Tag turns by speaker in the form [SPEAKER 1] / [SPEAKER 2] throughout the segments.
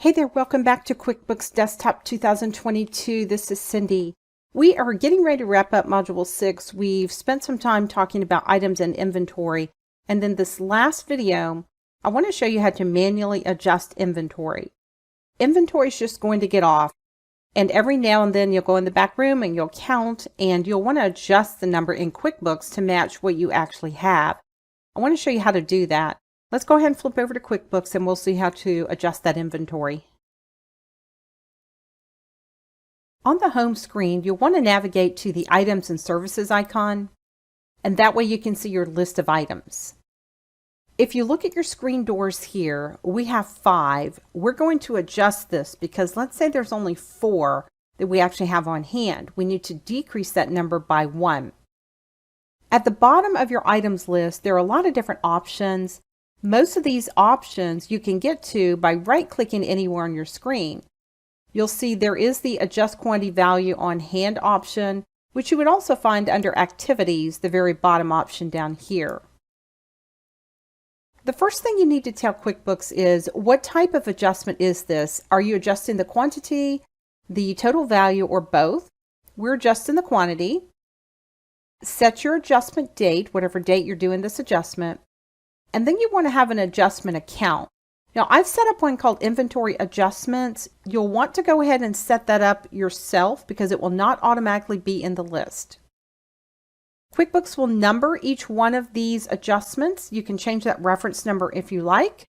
[SPEAKER 1] Hey there, welcome back to QuickBooks Desktop 2022. This is Cindy. We are getting ready to wrap up Module 6. We've spent some time talking about items and inventory. And then this last video, I want to show you how to manually adjust inventory. Inventory is just going to get off. And every now and then you'll go in the back room and you'll count and you'll want to adjust the number in QuickBooks to match what you actually have. I want to show you how to do that. Let's go ahead and flip over to QuickBooks and we'll see how to adjust that inventory. On the home screen, you'll want to navigate to the Items and Services icon, and that way you can see your list of items. If you look at your screen doors here, we have 5. We're going to adjust this because let's say there's only 4 that we actually have on hand. We need to decrease that number by 1. At the bottom of your items list, there are a lot of different options. Most of these options you can get to by right-clicking anywhere on your screen. You'll see there is the Adjust Quantity Value on Hand option, which you would also find under Activities, the very bottom option down here. The first thing you need to tell QuickBooks is, what type of adjustment is this? Are you adjusting the quantity, the total value, or both? We're adjusting the quantity. Set your adjustment date, whatever date you're doing this adjustment. And then you want to have an adjustment account. Now, I've set up one called Inventory Adjustments. You'll want to go ahead and set that up yourself because it will not automatically be in the list. QuickBooks will number each one of these adjustments. You can change that reference number if you like.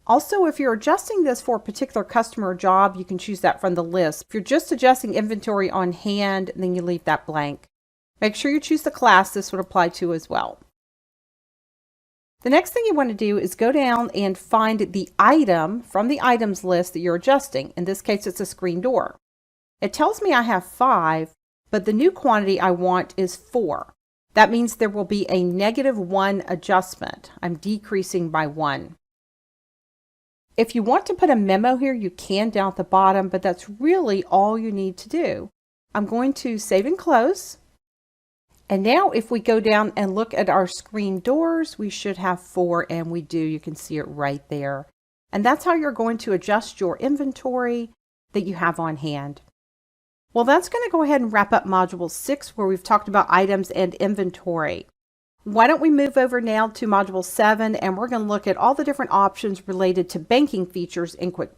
[SPEAKER 1] Also, if you're adjusting this for a particular customer or job, you can choose that from the list. If you're just adjusting inventory on hand, then you leave that blank. Make sure you choose the class this would apply to as well. The next thing you want to do is go down and find the item from the items list that you're adjusting. In this case, it's a screen door. It tells me I have 5, but the new quantity I want is 4. That means there will be a -1 adjustment. I'm decreasing by 1. If you want to put a memo here, you can down at the bottom, but that's really all you need to do. I'm going to save and close. And now if we go down and look at our screen doors, we should have 4, and we do. You can see it right there. And that's how you're going to adjust your inventory that you have on hand. Well, that's going to go ahead and wrap up Module 6, where we've talked about items and inventory. Why don't we move over now to Module 7, and we're going to look at all the different options related to banking features in QuickBooks.